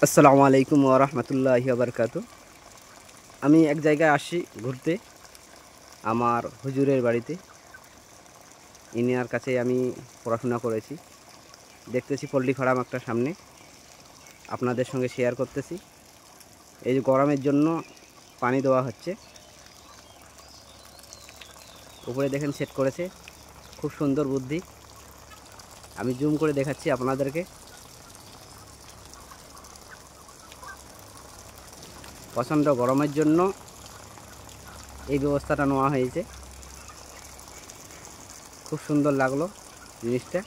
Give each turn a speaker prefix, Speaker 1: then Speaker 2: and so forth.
Speaker 1: আসসালামু আলাইকুম ওয়া রাহমাতুল্লাহি ওয়া বারাকাতুহু। আমি এক জায়গায় আসি ঘুরতে, আমার হুজুরের বাড়িতে। ইনার কাছে আমি পড়াশোনা করেছি। দেখতেছি পোল্ট্রি ফার্ম একটা সামনে, আপনাদের সঙ্গে শেয়ার করতেছি। এই যে গরমের জন্য পানি দেওয়া হচ্ছে। উপরে দেখেন সেট করেছে, খুব সুন্দর বুদ্ধি। আমি জুম করে দেখাচ্ছি আপনাদেরকে। প্রচণ্ড গরমের জন্য এই ব্যবস্থাটা নেওয়া হয়েছে। খুব সুন্দর লাগলো জিনিসটা।